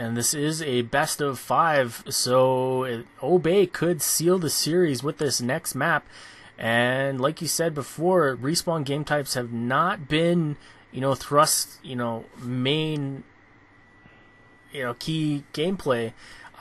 And this is a best of 5, so Obey could seal the series with this next map. And like you said before, Respawn game types have not been, Thrust, main, key gameplay.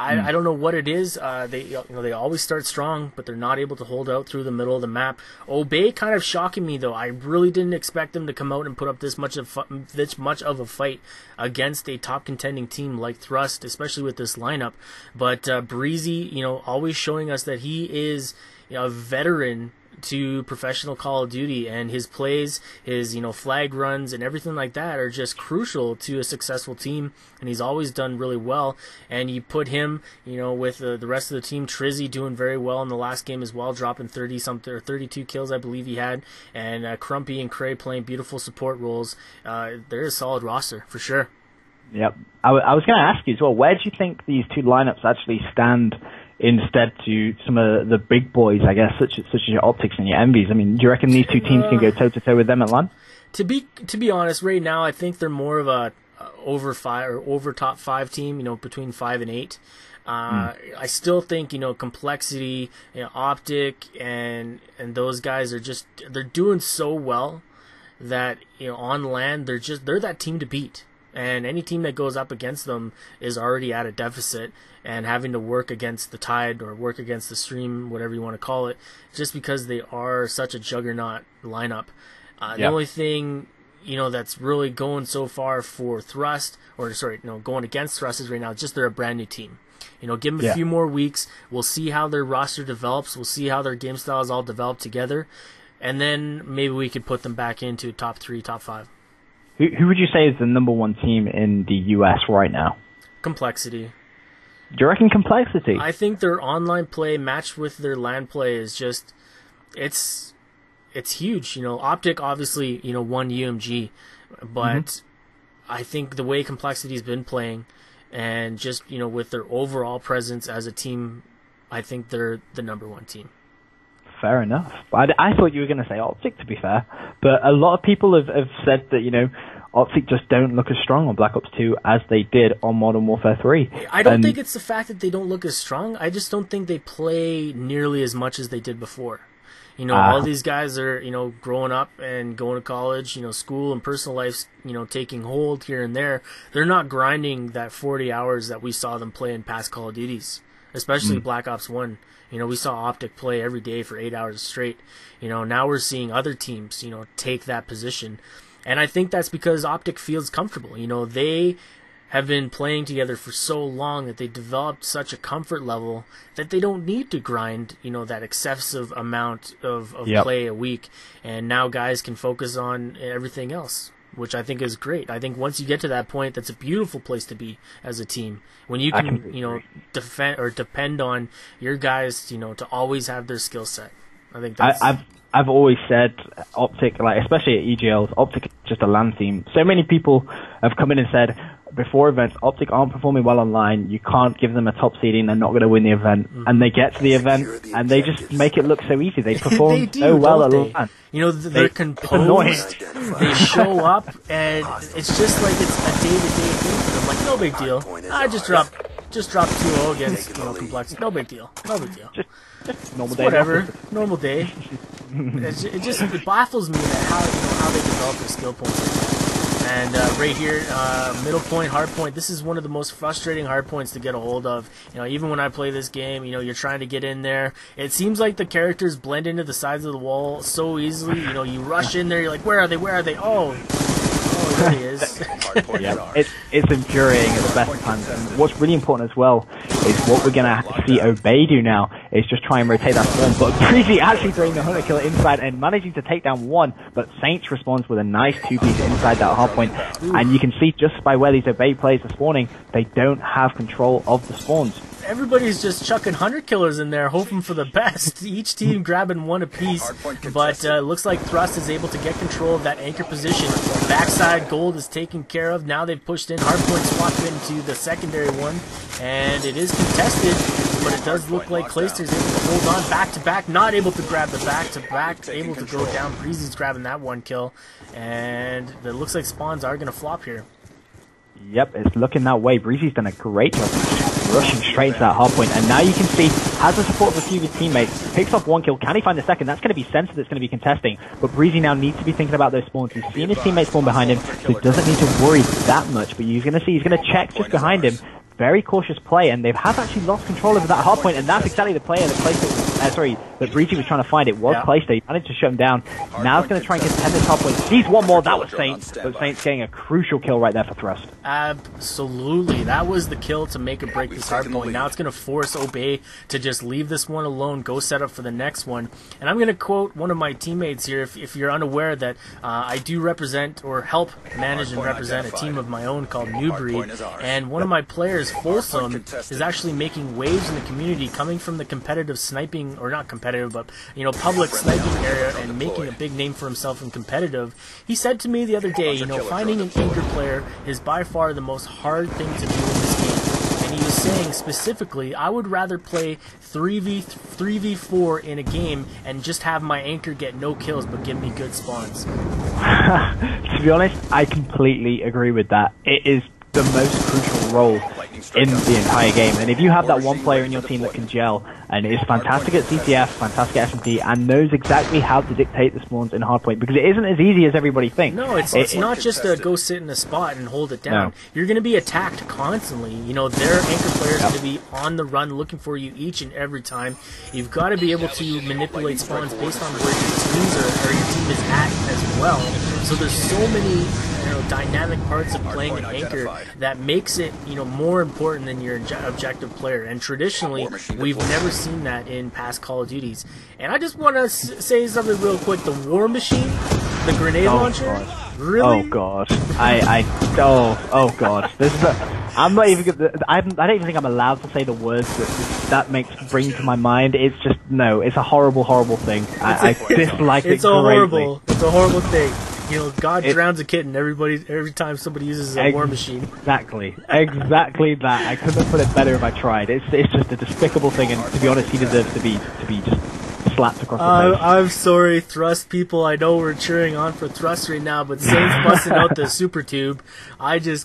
I don't know what it is. They always start strong, but they're not able to hold out through the middle of the map. Obey kind of shocking me though. I really didn't expect them to come out and put up this much of a fight against a top contending team like Thrust, especially with this lineup. But Breezy, always showing us that he is a veteran to professional Call of Duty, and his plays, his flag runs and everything like that are just crucial to a successful team, and he's always done really well. And you put him with the rest of the team, Trizzy doing very well in the last game as well, dropping 30 something or 32 kills I believe he had, and Crumpy and Cray playing beautiful support roles. They're a solid roster for sure. Yep. I was going to ask you as well, where do you think these two lineups actually stand instead to some of the big boys, I guess, such as your Optics and your Envies? I mean, do you reckon these two teams can go toe-to-toe with them at LAN? To be honest, right now, I think they're more of a over top 5 team, between 5 and 8. I still think, Complexity, Optic, and those guys they're doing so well that, on LAN, they're that team to beat. And any team that goes up against them is already at a deficit and having to work against the Tide or work against the Stream, whatever you want to call it, just because they are such a juggernaut lineup. The only thing, that's really going so far for Thrust, going against Thrust is right now, just they're a brand new team. Give them a few more weeks. We'll see how their roster develops. We'll see how their game styles all develop together. And then maybe we could put them back into top 3, top 5. Who would you say is the number 1 team in the US right now? Complexity. Do you reckon Complexity? I think their online play matched with their LAN play is just, it's huge. Optic obviously, won UMG, but I think the way Complexity's been playing and just, with their overall presence as a team, I think they're the number 1 team. Fair enough. I thought you were going to say Optic, to be fair. But a lot of people have said that, Optic just don't look as strong on Black Ops 2 as they did on Modern Warfare 3. I don't think it's the fact that they don't look as strong. I just don't think they play nearly as much as they did before. All these guys are, growing up and going to college, school and personal life, taking hold here and there. They're not grinding that 40 hours that we saw them play in past Call of Duties, especially Black Ops 1. We saw Optic play every day for 8 hours straight. Now we're seeing other teams, take that position. And I think that's because Optic feels comfortable. They have been playing together for so long that they developed such a comfort level that they don't need to grind, that excessive amount of play a week. And now guys can focus on everything else, which I think is great. I think once you get to that point, that's a beautiful place to be as a team. When you can, defend or depend on your guys, to always have their skill set. I think that's... I've always said Optic, especially at EGLs, Optic is just a LAN team. So many people have come in and said, before events, Optic aren't performing well online. You can't give them a top seeding. They're not going to win the event. And they get to the event, and they just make it look so easy. They perform so well at LAN. They're composed. They show up, and it's just like it's a day-to-day thing for them. Like, no big deal. I just dropped 2-0 against Complexity. No big deal. Just normal day. Whatever. Normal day. It baffles me that how they develop their skill points like that. And right here, middle point, hard point. This is one of the most frustrating hard points to get a hold of. Even when I play this game, you're trying to get in there. It seems like the characters blend into the sides of the wall so easily. You rush in there. You're like, where are they? Where are they? Oh, there he is. It's infuriating at the best of times. And what's really important as well is what we're going to have to see Obey do now is just try and rotate that spawn. But Breezy actually throwing the hunter killer inside and managing to take down one, but Saints responds with a nice 2-piece inside that hardpoint. And you can see just by where these Obey players are spawning, they don't have control of the spawns. Everybody's just chucking hunter killers in there, hoping for the best. Each team grabbing one apiece, but looks like Thrust is able to get control of that anchor position. Backside gold is taken care of. Now they've pushed in. Hardpoint swapped into the secondary one, and it is contested, but it does look like Clayster's able to hold on back-to-back, not able to grab the back-to-back, able to go down. Breezy's grabbing that one kill, and it looks like spawns are going to flop here. Yep, it's looking that way. Breezy's done a great job of just rushing straight into that hard point. And now you can see, has the support of a few of his teammates, picks off 1 kill. Can he find the second? That's going to be Sensor that's going to be contesting. But Breezy now needs to be thinking about those spawns. He's seen his teammates spawn behind him, so he doesn't need to worry that much. But you're going to see, he's going to check just behind him. Very cautious play, and they have actually lost control over that hard point, and that's exactly the player that placed it. That Breezy was trying to find. It was placed there. He managed to shut him down. Now he's going to try and contend this hard point. Sees one more. That was Saint, but Saint's getting a crucial kill right there for Thrust. Absolutely, that was the kill to make or break this hard point. Now it's going to force Obey to just leave this one alone, go set up for the next one. And I'm going to quote one of my teammates here. If you're unaware that I do represent or help manage and represent a team of my own called New Breed, and one of my players, Folsom, is actually making waves in the community, coming from the competitive sniping, or not competitive, but public sniping area, and making a big name for himself in competitive. He said to me the other day, finding an anchor player is by far the most hard thing to do in this game. And he was saying specifically, I would rather play 3v4 in a game and just have my anchor get no kills but give me good spawns. To be honest, I completely agree with that. It is the most crucial role in the entire game, and if you have that one player in your team that can gel and is fantastic at CTF, fantastic at S&D, and knows exactly how to dictate the spawns in hardpoint, because it isn't as easy as everybody thinks. No, it's not just to go sit in a spot and hold it down. No. You're going to be attacked constantly. Their anchor players are going to be on the run looking for you each and every time. You've got to be able to manipulate spawns based on where your teams are, or your team is at as well. So there's so many dynamic parts of playing an anchor that makes it more important than your objective player. And traditionally, we've never seen that in past Call of Duties. And I just want to say something real quick. The War Machine, the grenade launcher, God. really? Oh god, oh god. This is I'm not even. I don't even think I'm allowed to say the words that bring to my mind. It's just it's a horrible, horrible thing. I dislike it greatly. It's a horrible thing. God drowns a kitten every time somebody uses a War Machine. Exactly that. I couldn't have put it better if I tried. It's just a despicable thing, and to be honest, he deserves to be just slapped across the face. I'm sorry, Thrust people. I know we're cheering on for Thrust right now, but Saints busting out the super tube. I can't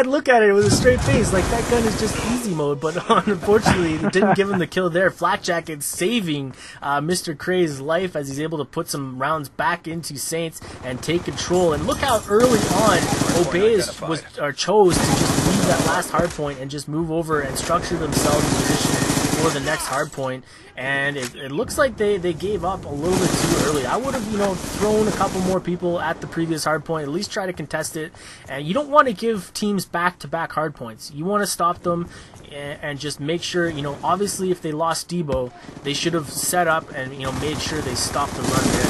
look at it with a straight face. Like, that gun is just easy mode, but unfortunately it didn't give him the kill there. Flak Jacket saving Mr. Cray's life as he's able to put some rounds back into Saints and take control. And look how early on Obey chose to just leave that last hardpoint and just move over and structure themselves in position for the next hardpoint. And it looks like they gave up a little bit too early. I would have thrown a couple more people at the previous hardpoint, at least try to contest it. And you don't want to give teams back-to-back hardpoints. You want to stop them and just make sure, obviously if they lost Debo, they should have set up and made sure they stopped the run there.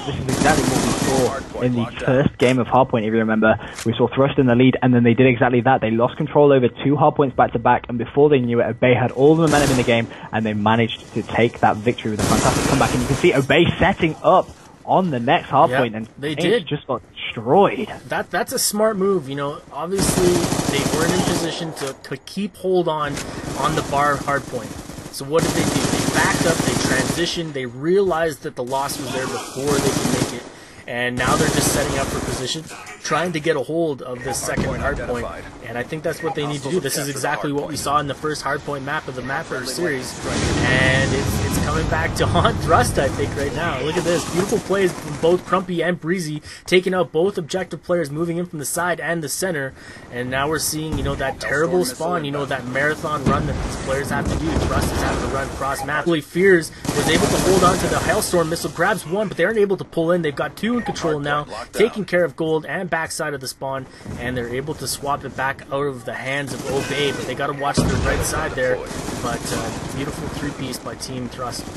This is exactly what we saw in the first game of Hardpoint, if you remember. We saw Thrust in the lead, and then they did exactly that. They lost control over 2 Hardpoints back-to-back, and before they knew it, Obey had all the momentum in the game, and they managed to take that victory with a fantastic comeback. And you can see Obey setting up on the next hardpoint, and they just got destroyed. That's a smart move. Obviously they weren't in position to keep hold on the bar hardpoint. So what did they do? They backed up, they transitioned, they realized that the loss was there before they could make it. And now they're just setting up for position, trying to get a hold of this second hardpoint. And I think that's what they need to do. This is exactly what we saw in the first hardpoint map of the Mapper series. And it's coming back to haunt Thrust, I think, right now. Look at this. Beautiful plays from both Crumpy and Breezy, taking out both objective players, moving in from the side and the center. And now we're seeing, that terrible spawn, that marathon run that these players have to do. Thrust is having to run cross map. Fears was able to hold on to the Hailstorm missile, grabs one, but they aren't able to pull in. They've got 2 in control now, taking care of Gold and backside of the spawn, and they're able to swap it back out of the hands of Obey, but they got to watch the right side there. But beautiful 3-piece by Team Thrust.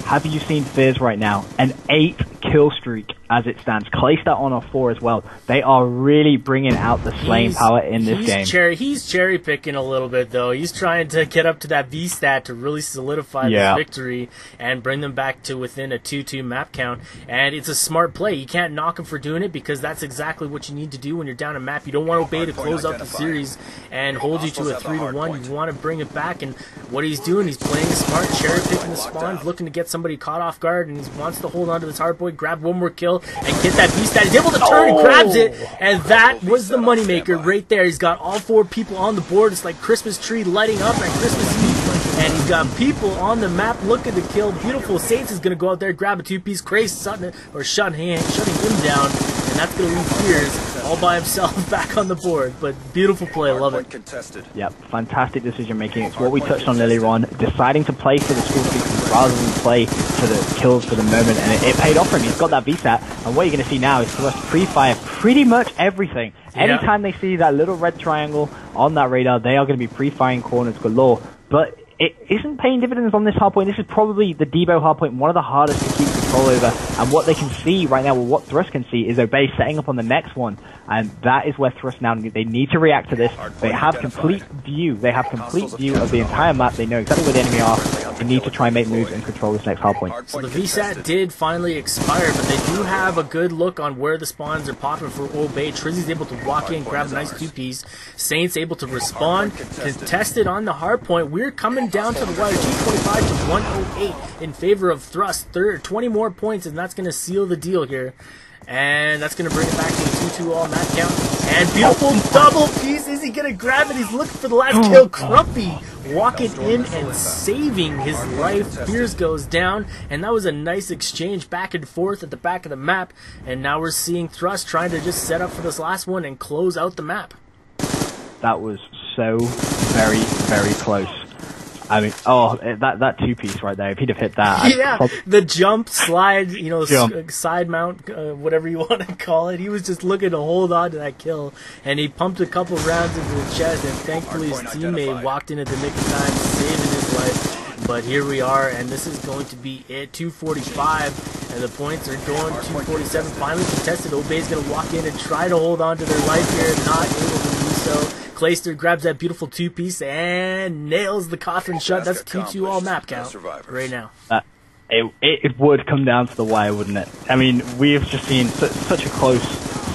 Have you seen Fears right now? An 8 kill streak as it stands. Clay stat on off 4 as well. They are really bringing out the slaying power in this game. He's cherry picking a little bit though. He's trying to get up to that V stat to really solidify the victory and bring them back to within a 2-2 map count. And it's a smart play. You can't knock him for doing it because that's exactly what you need to do when you're down a map. You don't want Obey to close out the series and hold you to a 3-1. You want to bring it back, and what he's doing, he's playing smart, cherry picking the spawns, looking to get somebody caught off guard, and he wants to hold on to this hardpoint, grab one more kill, and get that beast that he's able to turn and grabs it, and that was the moneymaker right there. He's got all 4 people on the board. It's like Christmas tree lighting up at Christmas Eve, and he's got people on the map looking to kill. Beautiful Saints is going to go out there, grab a 2-piece, Craze shutting him down, and that's going to leave Fears all by himself back on the board. But beautiful play, love it. Yep, fantastic decision making. It's what we touched on earlier on, deciding to play for the score sequence rather than play for the kills for the moment, and it paid off for him. He's got that VSAT, and what you're going to see now is for us to pre-fire pretty much everything. Anytime they see that little red triangle on that radar, they are going to be pre-firing corners galore. But it isn't paying dividends on this hardpoint. This is probably the Debo hardpoint, one of the hardest to keep control over. And what they can see right now, or what Thrust can see, is Obey setting up on the next one. And that is where Thrust now, they need to react to this. They have complete view. They have complete view of the entire map. They know exactly where the enemy are. They need to try and make moves and control this next hardpoint. So the VSAT did finally expire, but they do have a good look on where the spawns are popping for Obey. Trizzy's able to walk in, grab a nice 2-piece. Saints able to respond, contested on the hardpoint. We're coming down to the wire, 225 to 108 in favor of Thrust. 20 more points, and that's going to seal the deal here. And that's going to bring it back to a 2-2 all map count. And beautiful double piece. Is he going to grab it? He's looking for the last kill. Crumpy walking in and saving his life. Fears goes down. And that was a nice exchange back and forth at the back of the map. And now we're seeing Thrust trying to just set up for this last one and close out the map. That was so very, very close. I mean, that 2-piece right there, if he'd have hit that... Yeah, the jump, slide, side mount, whatever you want to call it. He was just looking to hold on to that kill, and he pumped a couple rounds into the chest, and thankfully his teammate walked in at the nick of time, saving his life. But here we are, and this is going to be it, 245, and the points are going 247, finally contested. Obey's going to walk in and try to hold on to their life here, not able to do so. Clayster grabs that beautiful 2-piece and nails the coffin shut. That's 2-2 all map count right now. It would come down to the wire, wouldn't it? I mean, we've just seen such a close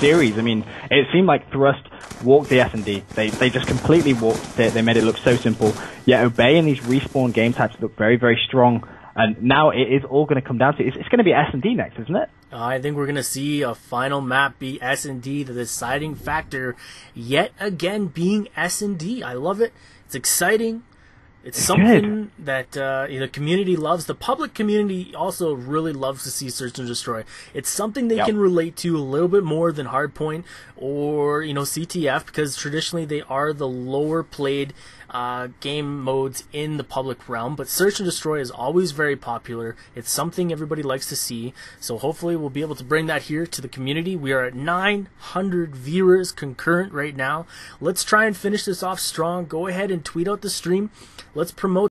series. I mean, it seemed like Thrust walked the S&D. They just completely walked it. They made it look so simple. Yet Obey and these respawn game types look very, very strong. And now it is all going to come down to it's going to be S&D next, isn't it? I think we're going to see a final map be S&D, the deciding factor yet again being S&D. I love it. It's exciting. It's something that the community loves. The public community also really loves to see Search and Destroy. It's something they can relate to a little bit more than Hardpoint or CTF, because traditionally they are the lower played game modes in the public realm. But Search and Destroy is always very popular. It's something everybody likes to see. So hopefully we'll be able to bring that here to the community. We are at 900 viewers concurrent right now. Let's try and finish this off strong. Go ahead and tweet out the stream. Let's promote